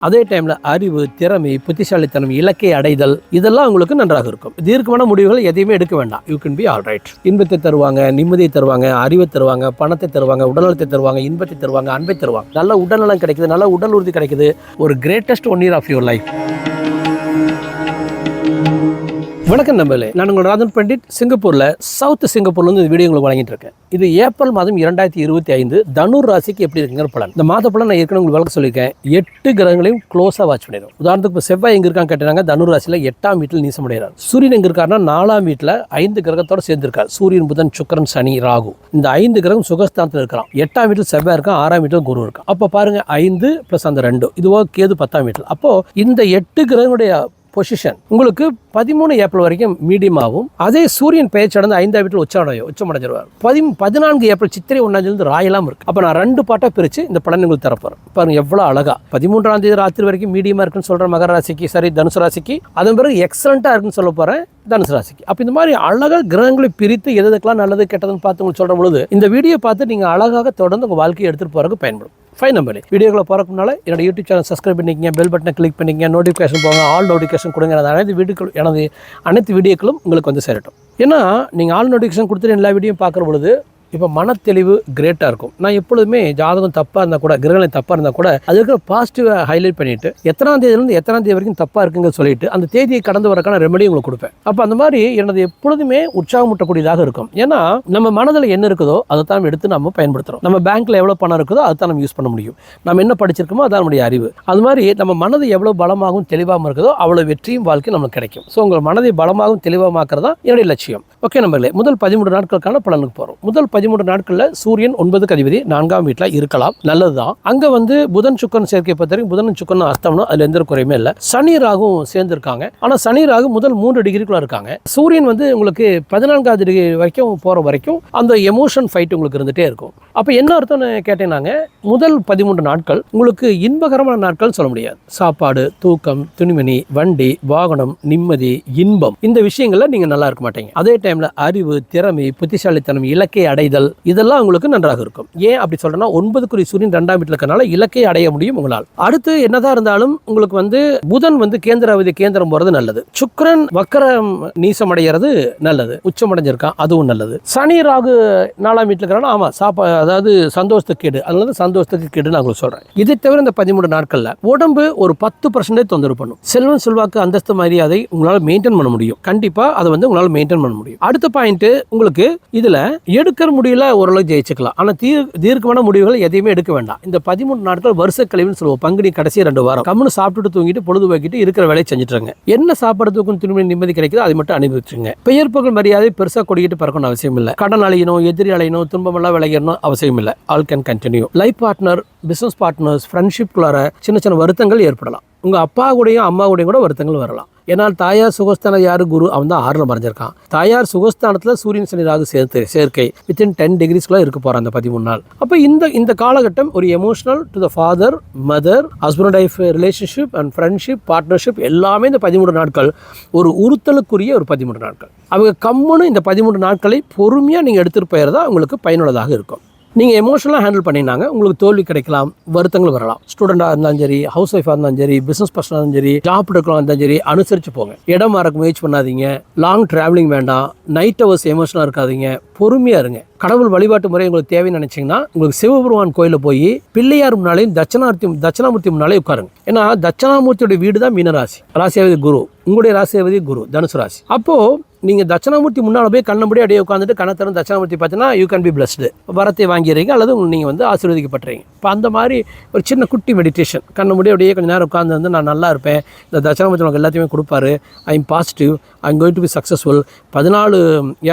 அதே டைம்ல அறிவு, திறமை, புத்திசாலித்தனம், இலக்கை அடைதல் இதெல்லாம் உங்களுக்கு நன்றாக இருக்கும். தீர்க்கமான முடிவுகள் எதையுமே எடுக்க வேண்டாம். You can be all right. இன்பத்தை தருவாங்க, நிம்மதியை தருவாங்க, அறிவை தருவாங்க, பணத்தை தருவாங்க, உடல்நலத்தை தருவாங்க, இன்பத்தை தருவாங்க, அன்பை தருவாங்க. நல்ல உடல்நலம் கிடைக்குது, நல்ல உடல் உறுதி கிடைக்குது. ஒரு greatest 1 year of your life. வணக்கம் நம்பளே, நான் உங்கள் ராஜன் பண்டிட். சிங்கப்பூரில் சவுத் சிங்கப்பூர்லேருந்து இந்த வீடியோ உங்களுக்கு வழங்கிட்டு இருக்கேன். இது ஏப்ரல் மாதம் 2025 தனுர் ராசிக்கு எப்படி இருக்குங்கிற பலன். இந்த மாத பலன் நான் ஏற்கனவே உங்களுக்கு விளக்க சொல்லியிருக்கேன். 8 கிரகங்களையும் க்ளோஸாக வாட்ச் பண்ணிடும். உதாரணத்துக்கு இப்போ செவ்வாய் எங்கே இருக்கான்னு கேட்டாங்க, தனுர் ராசியில் 8ஆம் வீட்டில் நீசமடைகிறார். சூரியன் எங்கே இருக்காருன்னா 4ஆம் வீட்டில் 5 கிரகத்தோடு சேர்ந்திருக்கார். சூரியன், புதன், சுக்கிரன், சனி, ராகு. இந்த 5 கிரகம் சுகஸ்தானத்தில் இருக்கிறான். 8ஆம் வீட்டில் செவ்வாய் இருக்கான், 6ஆம் வீட்டில் குரு இருக்கான். அப்போ பாருங்க, 5 + அந்த 2 இதுவோ கேது 10ஆம் வீட்டில். அப்போ இந்த 8 கிரகங்களுடைய பொசிஷன் உங்களுக்கு 13 ஏப்ரல் வரைக்கும் மீடியமாகவும், அதே சூரியன் பெயர்ச்சி அடைந்து 5ஆம் வீட்டில் உச்சமடைஞ்சிருவார். 14 ஏப்ரல் சித்திரை 1 ராயெல்லாம் இருக்கு. அப்போ நான் 2 பாட்டாக பிரித்து இந்த பலன் உங்களுக்கு தரப்போறேன். பாருங்க எவ்வளோ அழகா 13ஆம் தேதி ராத்திரி வரைக்கும் மீடியமாக இருக்குன்னு சொல்கிறேன் மகர ராசிக்கு, சரி தனுசு ராசிக்கு. அதன் பிறகு எக்ஸலண்ட்டாக இருக்குன்னு சொல்ல போகிறேன் தனுசு ராசிக்கு. அப்போ இந்த மாதிரி அழகாக கிரகங்களை பிரித்து எதுக்கெல்லாம் நல்லது கெட்டதுன்னு பார்த்து உங்களுக்கு சொல்கிற பொழுது இந்த வீடியோ பார்த்து நீங்கள் அழகாக தொடர்ந்து உங்கள் வாழ்க்கையை எடுத்துகிட்டு போகிறதுக்கு பயன்படும். ஃபைன் நம்பளே, வீடியோக்களை போகிறதுக்கு முன்னால் என்னோட யூடியூப் சேனல் சப்ஸ்கிரைப் பண்ணிக்கங்க, பெல் பட்டனை கிளிக் பண்ணிக்கங்க, நோட்டிஃபிகேஷன் போங்க, ஆல் நோட்டிஃபிகேஷன் கொடுங்க. அனைத்து வீடியோக்களும் உங்களுக்கு வந்து சேரட்டும். ஏன்னா நீங்கள் ஆல் நோட்டிஃபிகேஷன் கொடுத்துட்டு எல்லா வீடியோ பார்க்குற பொழுது இப்போ மனத்தெளிவு கிரேட்டாக இருக்கும். நான் எப்பொழுதுமே ஜாதகம் தப்பாக இருந்தால் கூட, கிரகங்களை தப்பாக இருந்தால் கூட அது இருக்கிற பாசிட்டிவை ஹைலைட் பண்ணிவிட்டு எத்தனாம் தேதியிலேருந்து எத்தனாம் தேதி வரைக்கும் தப்பாக இருக்குங்க சொல்லிட்டு அந்த தேதியை கடந்து வரக்கான ரெமெடி உங்களுக்கு கொடுப்பேன். அப்போ அந்த மாதிரி எனது எப்பொழுதுமே உற்சாகமூட்டக்கூடியதாக இருக்கும். ஏன்னா நம்ம மனதில் என்ன இருக்குதோ அதை தான் எடுத்து நம்ம பயன்படுத்துகிறோம். நம்ம பேங்க்கில் எவ்வளோ பணம் இருக்குதோ அதை தான் நம்ம யூஸ் பண்ண முடியும். நம்ம என்ன படிச்சிருக்கோமோ அதான் நம்முடைய அறிவு. அது மாதிரி நம்ம மனது எவ்வளோ பலமாகவும் தெளிவாகவும் இருக்குதோ அவ்வளோ வெற்றியும் வாழ்க்கை நமக்கு கிடைக்கும். ஸோ உங்கள் மனதை பலமாகவும் தெளிவாக தான் என்னுடைய லட்சியம். ஓகே நம்பர்களே, முதல் 13 நாட்களுக்கான பலனுக்கு போகிறோம். முதல் 13 நாட்களில் சூரியன் 9க்கு அதிபதி 4ஆம் வீட்டில் இருக்கலாம், நல்லதுதான். அங்கே வந்து புதன் சுக்கரன் சேர்க்கை பொறுத்தவரைக்கும் புதன் சுக்கரன் அஸ்தமனம், அதில் எந்த குறையுமே இல்லை. சனி ராகும் சேர்ந்திருக்காங்க. ஆனால் சனி ராகு முதல் 3 டிகிரிக்குள்ள இருக்காங்க. சூரியன் வந்து உங்களுக்கு 14ஆவது டிகிரி வரைக்கும் போகிற வரைக்கும் அந்த எமோஷன் ஃபைட் உங்களுக்கு இருந்துகிட்டே இருக்கும். அப்போ என்ன அர்த்தம்னு கேட்டேன்னாங்க, முதல் 13 நாட்கள் உங்களுக்கு இன்பகரமான நாட்கள் சொல்ல முடியாது. சாப்பாடு, தூக்கம், துணிமணி, வண்டி, வாகனம், நிம்மதி, இன்பம், இந்த விஷயங்கள்ல நீங்கள் நல்லா இருக்க மாட்டீங்க. அதே டைமில் அறிவு, திறமை, புத்திசாலித்தனம், இலக்கை அடைதல் இதெல்லாம் உங்களுக்கு நன்றாக இருக்கும். ஏன் அப்படி சொல்றேன்னா 9 சூரியன் 2ஆம் வீட்டில் இருக்கனால இலக்கை அடைய முடியும் உங்களால். அடுத்து என்னதான் இருந்தாலும் உங்களுக்கு வந்து புதன் வந்து கேந்திரம் போறது நல்லது. சுக்கிரன் வக்கரம் நீசம் அடைகிறது நல்லது, உச்சமடைஞ்சிருக்கான் அதுவும் நல்லது. சனி ராகு 4ஆம் வீட்டில் இருக்கிறாங்க. ஆமா, அதாவது சந்தோஷத்துக்கு கேடு, அதனால சந்தோஷத்துக்கு கேடு நான் உங்களுக்கு சொல்றேன். இதை தவிர இந்த 13 நாட்கள்ல உடம்பு ஒரு 10% தொந்தரவு பண்ணும். செல்வம், செல்வாக்கு, அந்தஸ்து, மரியாதை உங்களால் மெயின்டைன் பண்ண முடியும். கண்டிப்பா அதை வந்து உங்களால் மெயின்டைன் பண்ண முடியும். அடுத்த பாயிண்ட், உங்களுக்கு இதுல எடுக்கிற முடியல ஓரளவு ஜெயிச்சுக்கலாம். ஆனால் தீர்க்கமான முடிவுகள் எதையுமே எடுக்க வேண்டாம். இந்த 13 நாட்கள் வருஷ கழிவுன்னு சொல்லுவோம். பங்குனி கடைசி 2 வாரம் கம்முன்னு சாப்பிட்டுட்டு தூங்கிட்டு பொழுது வைக்கிட்டு இருக்கிற வேலையை செஞ்சுட்டுருங்க. என்ன சாப்பிட்றதுக்கும் துணிமணி நிம்மதி கிடைக்குதோ அதை மட்டும் அனுபவிச்சுங்க. பெயர் புகழ் மரியாதை பெருசாக கொடிக்கிட்டு பறக்கணும் அவசியம் இல்லை. கடன் அலையணும், எதிரி அலையணும், துன்பமெல்லாம் விளையணும் அவசியம் இல்லை. All can continue. Life partner, business partners, ஃப்ரெண்ட்ஷிப்குள்ளார சின்ன சின்ன வருத்தங்கள் ஏற்படலாம். உங்கள் அப்பா கூடயும் அம்மா கூடயும் கூட வருத்தங்கள் வரலாம். ஏன்னா தாயார் சுகஸ்தானம் யாரு? குரு. அவன் தான் 6ல் மறைஞ்சிருக்கான். தாயார் சுகஸ்தானத்தில் சூரியன் சனி ராகு சேர்க்கை வித்தின் 10 டிகிரிஸ்க்குள்ள இருக்க போகிறான் அந்த 13 நாள். அப்போ இந்த காலகட்டம் ஒரு emotional to the father, mother, husband wife relationship and friendship, partnership எல்லாமே இந்த 13 நாட்கள் ஒரு உறுத்தலுக்குரிய ஒரு 13 நாட்கள். அவங்க கம்முன்னு இந்த 13 நாட்களை பொறுமையாக நீங்கள் எடுத்துகிட்டு போயிடுறதா உங்களுக்கு பயனுள்ளதாக இருக்கும். நீங்கள் எமோஷனலாக ஹேண்டில் பண்ணினாங்க உங்களுக்கு தோல்வி கிடைக்கலாம், வருத்தங்கள் வரலாம். ஸ்டூடெண்டாக இருந்தாலும் சரி, ஹவுஸ் ஒய்ஃபாக இருந்தாலும் சரி, பிஸ்னஸ் பர்சனாக இருந்தாலும் சரி, ஜாப் எடுக்கலாம் இருந்தாலும் சரி, அனுசரித்து போங்க. இடம் மாறக்கு முயற்சி பண்ணாதீங்க. லாங் ட்ராவலிங் வேண்டாம். நைட் ஹவர்ஸ் எமோஷனலாக இருக்காதீங்க. பொறுமையாக இருங்க. கடவுள் வழிபாட்டு முறை உங்களுக்கு தேவைன்னு நினைச்சீங்கன்னா உங்களுக்கு சிவபெருமான் கோயிலில் போய் பிள்ளையார் முன்னாலேயும் தட்சணாமூர்த்தி முன்னாலே உட்காருங்க. ஏன்னா தட்சணாமூர்த்தியோட வீடு தான் மீனராசி. ராசியாவதி குரு, உங்களுடைய ராசியாவதி குரு தனுசு ராசி. அப்போ நீங்கள் தட்சணாமூர்த்தி முன்னால் போய் கண்ணபடி அப்படியே உட்காந்துட்டு கண்ணத்தரம் தட்சணாமூர்த்தி பார்த்தீங்கன்னா யூ கேன் பி பிளஸ்டு. வரத்தை வாங்கிறீங்க அல்லது நீங்கள் வந்து ஆசீர்வதிக்கப்பட்டுறீங்க. இப்போ அந்த மாதிரி ஒரு சின்ன குட்டி மெடிடேஷன், கண்ணபடி அப்படியே கொஞ்சம் நேரம் உட்காந்து வந்து நான் நல்லா இருப்பேன், இந்த தட்சணாமூர்த்தி உங்களுக்கு எல்லாத்தையுமே கொடுப்பாரு, I am positive, I am going to be successful. 14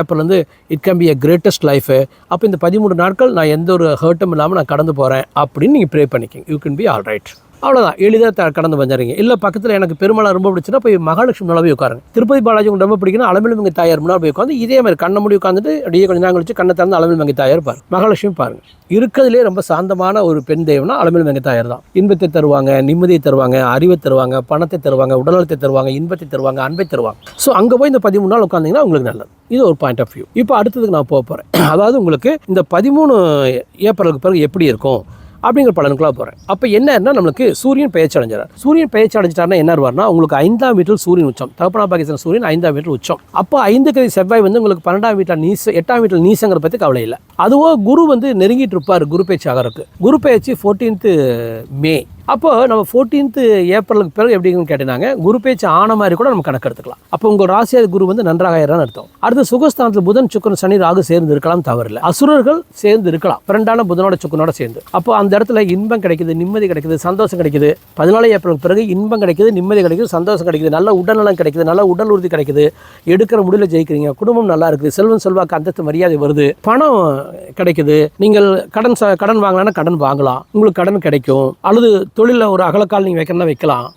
April வந்து it can be a greatest life. அப்போ இந்த 13 நாட்கள் நான் எந்த ஒரு ஹர்ட்டும் இல்லாமல் நான் கடந்து போகிறேன் அப்படின்னு நீங்கள் ப்ரே பண்ணிக்கிங்க. You can be all right. அவ்வளோதான், எளிதாக கடந்து வந்துடுறீங்க. இல்லை பக்கத்தில் எனக்கு பெருமாளை ரொம்ப பிடிச்சுன்னா போய் மகாலட்சுமி முன்னால் போய் உட்காருங்க. திருப்பதி பாலாஜி உங்களுக்கு ரொம்ப பிடிக்கணும், அலமேலுமங்கை தாயார் முன்னால் போய் உட்காந்து இதே மாதிரி கண்ணை மூடி உட்காந்துட்டு அப்படியே கொஞ்சம் நேரம் கழிச்சு கண்ணை திறந்து அலமேலுமங்கை தாயார் பாருங்க, மகாலட்சுமி பாருங்க. இருக்கிறதுலே ரொம்ப சாந்தமான ஒரு பெண் தெய்வம்னா அலமேலுமங்கை தாயார் தான். இன்பத்தை தருவாங்க, நிம்மதியை தருவாங்க, அறிவை தருவாங்க, பணத்தை தருவாங்க, உடல்நலத்தை தருவாங்க, இன்பத்தை தருவாங்க, அன்பை தருவாங்க. ஸோ அங்கே போய் இந்த 13 நாள் உட்காந்திங்கன்னா உங்களுக்கு நல்லது. இது ஒரு பாயிண்ட் ஆஃப் வியூ. இப்போ அடுத்ததுக்கு நான் போக போகிறேன். அதாவது உங்களுக்கு இந்த 13 ஏப்ரலுக்கு பிறகு எப்படி இருக்கும் அப்படிங்கிற பலனுக்குள்ள போகிறேன். அப்போ என்னன்னா நம்மளுக்கு சூரியன் பெயர்ச்சி அடைஞ்சார். சூரியன் பெயர்ச்சி அடைஞ்சிட்டாருன்னா என்ன வருவார்னா உங்களுக்கு 5ஆம் வீட்டில் சூரியன் உச்சம். தகப்பனா பாகிஸ்தான் சூரியன் 5ஆம் வீட்டில் உச்சம். அப்போ 5 கதி செவ்வாய் வந்து உங்களுக்கு 12ஆம் வீட்டில் நீச, 8ஆம் வீட்டில் நீசங்கிற பற்றி கவலை இல்லை. அதுவோ குரு வந்து நெருங்கிட்டு இருப்பார் குரு பெயர்ச்சி ஆகிறதுக்கு. குரு பெயர்ச்சி 14th மே. அப்போ நம்ம 14th ஏப்ரலுக்கு பிறகு எப்படின்னு கேட்டீங்கன்னா குரு பேச்சு ஆன மாதிரி கூட நம்ம கணக்கு எடுத்துக்கலாம். அப்போ உங்கள் ராசியாதி குரு வந்து நன்றாக ஆயிரம் அர்த்தம். அடுத்து சுகஸ்தானத்தில் புதன் சுக்கரன் சனி ராகு சேர்ந்து இருக்கலாம், தவறில்லை. அசுரர்கள் சேர்ந்து இருக்கலாம், ஃப்ரெண்டான புதனோட சுக்கனோட சேர்ந்து. அப்போ அந்த இடத்துல இன்பம் கிடைக்குது, நிம்மதி கிடைக்குது, சந்தோஷம் கிடைக்குது. 14 ஏப்ரலுக்கு பிறகு இன்பம் கிடைக்குது, நிம்மதி கிடைக்குது, சந்தோஷம் கிடைக்குது, நல்ல உடல்நலம் கிடைக்குது, நல்ல உடல் உறுதி கிடைக்குது, எடுக்கிற முடிவில் ஜெயிக்கிறீங்க, குடும்பம் நல்லா இருக்குது, செல்வம் செல்வாக்கு அந்தஸ்து மரியாதை வருது, பணம் கிடைக்குது. நீங்கள் கடன் வாங்கலாம்னா கடன் வாங்கலாம், உங்களுக்கு கடன் கிடைக்கும். அல்லது தொழிலில் ஒரு அகலக்கால் நீங்கள் வைக்கணும்னா வைக்கலாம்.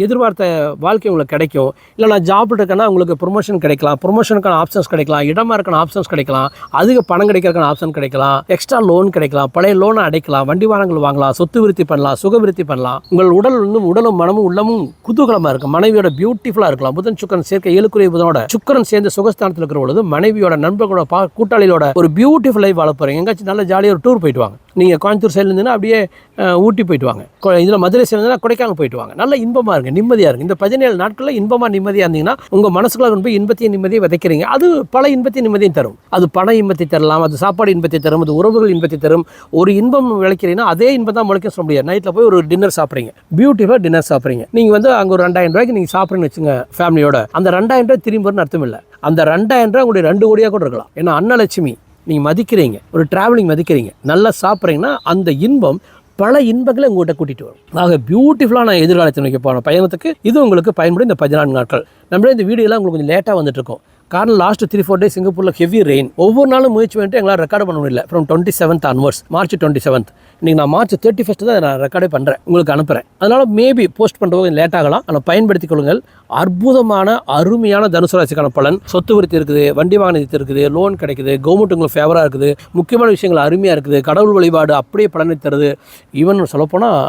எதிர்பார்த்த வாழ்க்கை உங்களுக்கு கிடைக்கும். இல்லை நான் ஜாப் இருக்கேன்னா உங்களுக்கு ப்ரொமோஷன் கிடைக்கலாம், ப்ரொமோஷனுக்கான ஆப்ஷன்ஸ் கிடைக்கலாம், இடமா இருக்கான ஆப்ஷன்ஸ் கிடைக்கலாம், அதிக பணம் கிடைக்கிறதுக்கான ஆப்ஷன் கிடைக்கலாம், எக்ஸ்ட்ரா லோன் கிடைக்கலாம், பழைய லோனை அடைக்கலாம், வண்டி வாகனங்கள் வாங்கலாம், சொத்து விருத்தி பண்ணலாம், சுக விருத்தி பண்ணலாம். உங்கள் உடல் வந்து உடலும் மனமும் உள்ளமும் குதூகலமாக இருக்கும், மனைவியோட பியூட்டிஃபுல்லாக இருக்கலாம். புதன் சுக்கரன் சேர்க்கை 7 புதனோட சுக்கரன் சேர்ந்து சுகஸ்தானத்தில் இருக்கிற பொழுது மனைவியோட நண்பர்களோட கூட்டாளிகளோட ஒரு பியூட்டிஃபுல் லைஃப் வாழ போகிறீங்க. எங்காச்சும் நல்ல ஜாலியாக ஒரு டூர் போயிட்டு வாங்க. நீங்கள் கோயம்புத்தூர் சைடில் இருந்தீங்கன்னா அப்படியே ஊட்டி போயிட்டு வாங்க, இதில் மதுரை சைடில் இருந்தால் கொடைக்கானல் போயிட்டு வாங்க. நல்ல இன்பமாக இருங்க, நிம்மதியாக இருங்க. இந்த 17 நாட்களில் இன்பமாக நிம்மதியாக இருந்தீங்கன்னா உங்கள் மனசுக்குள்ள கொண்டு போய் இன்பத்தையும் நிம்மதியை விதைக்கிறீங்க. அது பல இன்பத்தையும் நிம்மதியும் தரும். அது பண இன்பத்தை தரலாம், அது சாப்பாடு இன்பத்தை தரும், அது உறவுகள் இன்பத்தை தரும். ஒரு இன்பம் விளைக்கிறீங்கன்னா அதே இன்பம் தான் முளைக்க சொல்ல முடியாது. நைட்டில் போய் ஒரு டின்னர் சாப்பிட்றீங்க, பியூட்டிஃபுல்லாக டின்னர் சாப்பிட்றீங்க. நீங்கள் வந்து அங்கே ஒரு 2000 ரூபாய்க்கு நீங்கள் சாப்பிட்றீங்கன்னு வச்சுங்க ஃபேமிலியோட. அந்த 2000 ரூபாய் திரும்பி வரும்னு அர்த்தம் இல்லை. அந்த 2000 ரூபாய் உங்களுடைய 2 கோடியாக கூட இருக்கலாம். ஏன்னா அன்னலட்சுமி நீங்கள் மதிக்கிறீங்க, ஒரு ட்ராவலிங் மதிக்கிறீங்க, நல்லா சாப்பிட்றீங்கன்னா அந்த இன்பம் பல இன்பங்களை உங்கள்கிட்ட கூட்டிகிட்டு வரும். ஆக பியூட்டிஃபுல்லான எதிர்காலத்தை நோக்கி போன பயணத்துக்கு இது உங்களுக்கு பயன்படும். இந்த 14 நாட்கள் நம்மளே இந்த வீடியோலாம் உங்களுக்கு கொஞ்சம் லேட்டாக வந்துட்டு இருக்கோம். காரணம் லாஸ்ட் 3-4 டேஸ் சிங்கப்பூரில் ஹெவி ரெயின். ஒவ்வொரு நாளும் முயற்சி பண்ணிட்டு எங்களால் ரெக்கார்டு பண்ண முடியல. From 27th onwards, March 27th. இன்றைக்கி நான் மார்ச் 31st தான் நான் ரெக்கார்டே பண்ணுறேன், உங்களுக்கு அனுப்புகிறேன். அதனால் மேபி போஸ்ட் பண்ணுறது கொஞ்சம் லேட் ஆகலாம், ஆனால் பயன்படுத்திக் கொள்ளுங்கள். அற்புதமான அருமையான தனுசு ராசிக்கான பலன். சொத்து விருத்தி இருக்குது, வண்டி வாகனத்து இருக்குது, லோன் கிடைக்குது, கவர்மெண்ட் உங்களுக்கு ஃபேவராக இருக்குது, முக்கியமான விஷயங்கள் அருமையாக இருக்குது, கடவுள் வழிபாடு அப்படியே பலனை தருது. ஈவன் சொல்லப்போனால்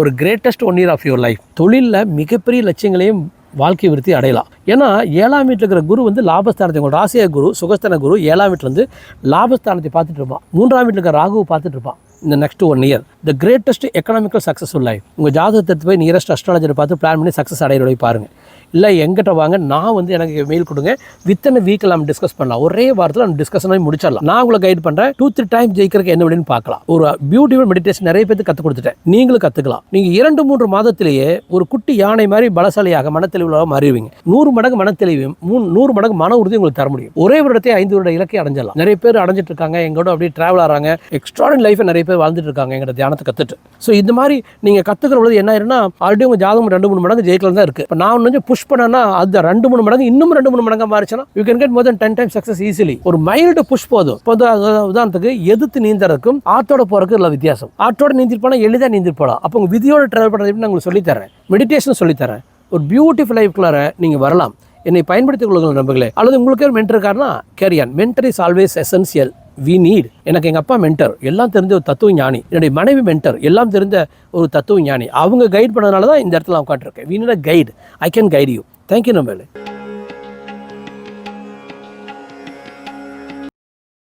ஒரு greatest 1 year of your life. தொழிலில் மிகப்பெரிய லட்சியங்களையும் வாழ்க்கை விருத்தி அடையலாம். ஏன்னா 7ஆம் வீட்டில் இருக்கிற குரு வந்து லாபஸ்தானத்தை, உங்கள் ராசிய குரு சுகஸ்தான குரு 7ஆம் வீட்டிலேருந்து லாபஸ்தானத்தை பார்த்துட்டு இருப்பான். 3ஆம் வீட்டில் இருக்கிற ராகுவை பார்த்துட்டு இருப்பான். இந்த next 1 year the greatest economical successful life. உங்கள் ஜாதகத்தை எடுத்து போய் நியரஸ்ட் அஸ்ட்ராலஜரை பார்த்து பிளான் பண்ணி சக்ஸஸ் அடையிறதை பாருங்கள். இல்லை எங்கிட்ட வாங்க, நான் வந்து எனக்கு மெயில் கொடுங்க, வித்தனை வீக்கில் நம்ம டிஸ்கஸ் பண்ணலாம். ஒரே வாரத்தில் நம்ம டிஸ்கஷன் பண்ணி முடிச்சிடலாம். நான் உங்களை கைட் பண்ணுறேன். 2-3 டைம் ஜெயிக்கிறதுக்கு என்ன அப்படின்னு பார்க்கலாம். ஒரு பியூட்டிஃபுல் மெடிடேஷன் நிறைய பேருக்கு கற்றுக் கொடுத்துட்டேன், நீங்களும் கற்றுக்கலாம். நீங்கள் 2-3 மாதத்திலேயே ஒரு குட்டி யானை மாதிரி பலசாலியாக மனத்தெளிவுலாக மாறிடுவீங்க. 100 மடங்கு மனத்தெளிவையும் 100 மடங்கு மன உறுதி உங்களுக்கு தர முடியும். ஒரே வருடத்தை 5 வருட இலக்கை அடைஞ்சிடலாம். நிறைய பேர் அடைஞ்சிட்டு இருக்காங்க, எங்களோட அப்படியே ட்ராவல் ஆகிறாங்க. எக்ஸ்ட்ராடினரி லைஃபை நிறைய பேர் வாழ்ந்துட்டு இருக்காங்க எங்களோட தியானத்தை கற்றுட்டு. ஸோ இந்த மாதிரி நீங்கள் கற்றுக்கிற பொழுது என்ன ஆயிருன்னா ஆல்ரெடி உங்கள் ஜாதகம் 2-3 மடங்கு ஜெயிக்கலாம் தான் இருக்குது. இப்போ நான் கொஞ்சம் புஷ் பண்ணேன்னா அது 2-3 மடங்கு இன்னும் 2-3 மடங்கு மாறிச்சுன்னா you can get more then 10 times success easily. ஒரு மைல்டு புஷ் போதும். இப்போ உதாரணத்துக்கு எதிர்த்து நீந்தறதுக்கும் ஆட்டோட போறதுக்கு உள்ள வித்தியாசம். ஆட்டோட நீந்திட்டு போனால் எளிதாக நீந்திட்டு போகலாம். அப்போ உங்கள் விதியோட ட்ராவல் பண்ணுறது நான் உங்களுக்கு சொல்லித்தரேன், மெடிடேஷன் சொல்லித்தரேன். ஒரு பியூட்டிஃபுல் லைஃப்குள்ளார நீங்கள் வரலாம். என்னை பயன்படுத்திக் கொள்ளுங்கள் நம்பர்களே. அல்லது உங்களுக்கு ஒரு மென்டர் இருக்காருன்னா கேரியான். Mentor is always essential. We need. எனக்கு எங்கள் அப்பா மென்டர், எல்லாம் தெரிஞ்ச ஒரு தத்துவ ஞானி. என்னுடைய மனைவி மென்டர், எல்லாம் தெரிந்த ஒரு தத்துவ ஞானி. அவங்க கைட் பண்ணதுனால தான் இந்த இடத்துல நான் உட்காந்துருக்கேன். We need a guide. I can guide you. Thank you நம்பர்களே.